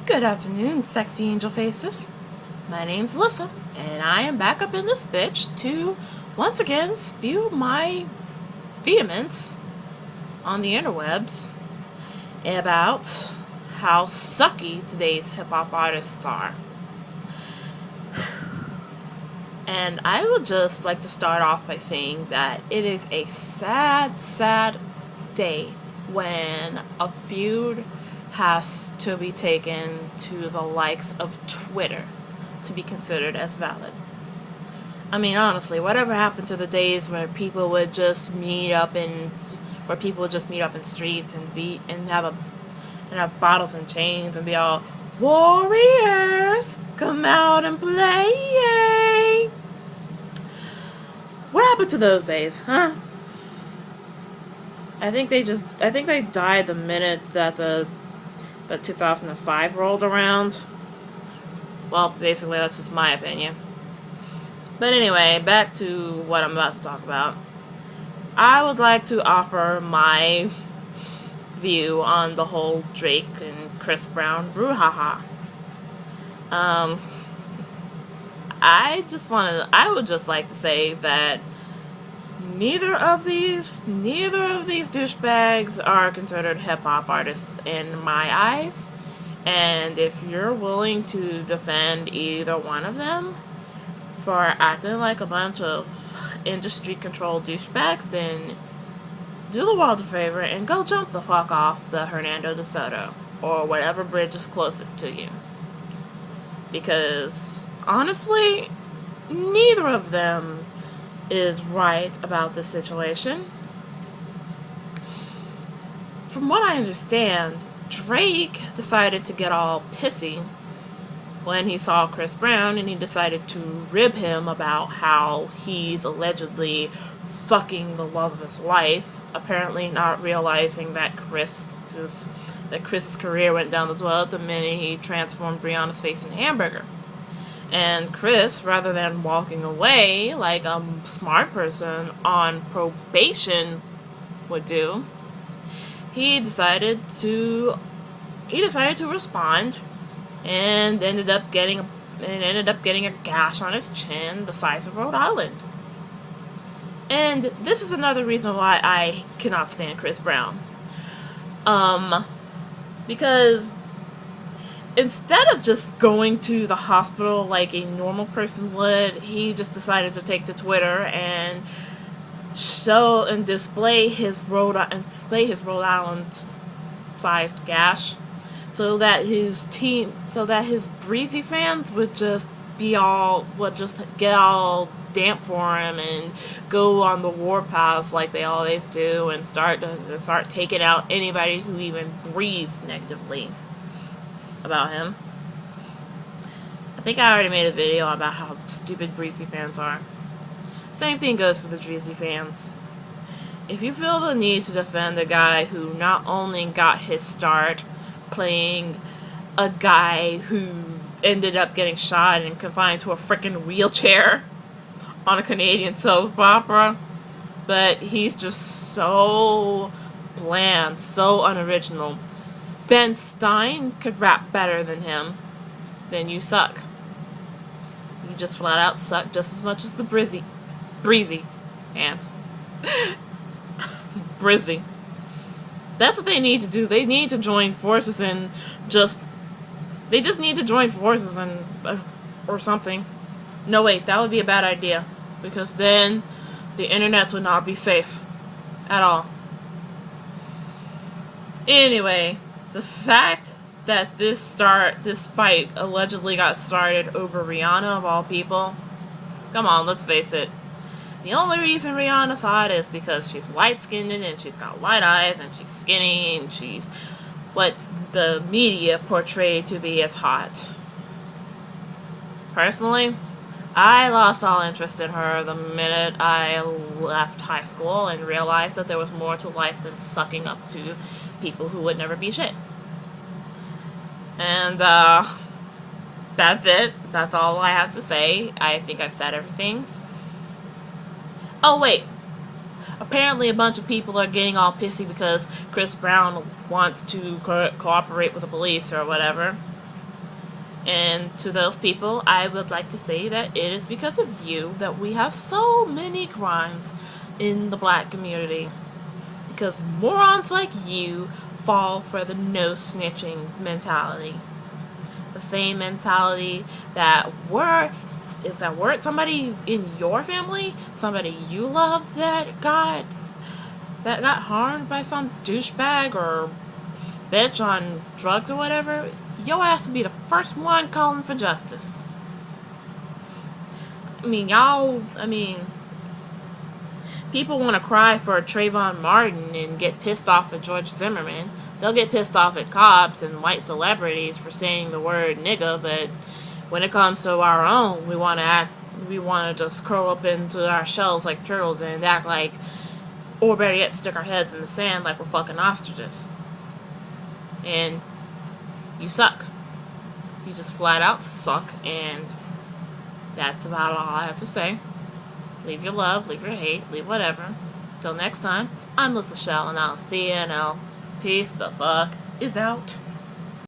Good afternoon, sexy angel faces. My name's Alyssa, and I am back up in this bitch to once again spew my vehemence on the interwebs about how sucky today's hip-hop artists are. And I would just like to start off by saying that it is a sad, sad day when a feud has to be taken to the likes of Twitter to be considered as valid. I mean, honestly, whatever happened to the days where people would just meet up in streets and have bottles and chains and be all warriors, come out and play. What happened to those days, huh? I think they died the minute that the 2005 rolled around. Well, basically, that's just my opinion. But anyway, back to what I'm about to talk about. I would like to offer my view on the whole Drake and Chris Brown brouhaha. I would just like to say that neither of these douchebags are considered hip-hop artists in my eyes. And if you're willing to defend either one of them for acting like a bunch of industry-controlled douchebags, then do the world a favor and go jump the fuck off the Hernando de Soto or whatever bridge is closest to you. Because, honestly, neither of them is right about this situation. From what I understand, Drake decided to get all pissy when he saw Chris Brown, and he decided to rib him about how he's allegedly fucking the love of his life, apparently not realizing that Chris's career went down the toilet the minute he transformed Rihanna's face into a hamburger. And Chris, rather than walking away like a smart person on probation would do, he decided to respond and ended up getting a gash on his chin the size of Rhode Island. And this is another reason why I cannot stand Chris Brown. Because instead of just going to the hospital like a normal person would, he just decided to take to Twitter and show and display his Rhode Island-sized gash, so that his breezy fans would just get all damp for him and go on the warpath like they always do and start taking out anybody who even breathes negatively about him. I think I already made a video about how stupid Breezy fans are. Same thing goes for the Dreezy fans. If you feel the need to defend a guy who not only got his start playing a guy who ended up getting shot and confined to a frickin' wheelchair on a Canadian soap opera, but he's just so bland, so unoriginal. Ben Stein could rap better than him. Then you suck. You just flat out suck just as much as the breezy fans. Brizzy. That's what they need to do. They need to join forces and they just need to join forces and or something. No, wait, that would be a bad idea, because then the internets would not be safe at all. Anyway, the fact that this fight allegedly got started over Rihanna of all people, come on, let's face it. The only reason Rihanna's hot is because she's light-skinned and she's got light eyes and she's skinny and she's what the media portrayed to be as hot. Personally, I lost all interest in her the minute I left high school and realized that there was more to life than sucking up to people who would never be shit. And, that's it. That's all I have to say. I think I've said everything. Oh, wait. Apparently a bunch of people are getting all pissy because Chris Brown wants to cooperate with the police or whatever. And to those people, I would like to say that it is because of you that we have so many crimes in the black community. Because morons like you fall for the no snitching mentality. The same mentality that if that were somebody in your family, somebody you loved that got harmed by some douchebag or bitch on drugs or whatever, your ass would be the first one calling for justice. People want to cry for Trayvon Martin and get pissed off at George Zimmerman. They'll get pissed off at cops and white celebrities for saying the word nigga, but when it comes to our own, we want to just curl up into our shells like turtles and act like, or better yet, stick our heads in the sand like we're fucking ostriches. And you suck. You just flat out suck, and that's about all I have to say. Leave your love, leave your hate, leave whatever. Till next time, I'm Lisa Shell, and I'll see you, and peace the fuck is out.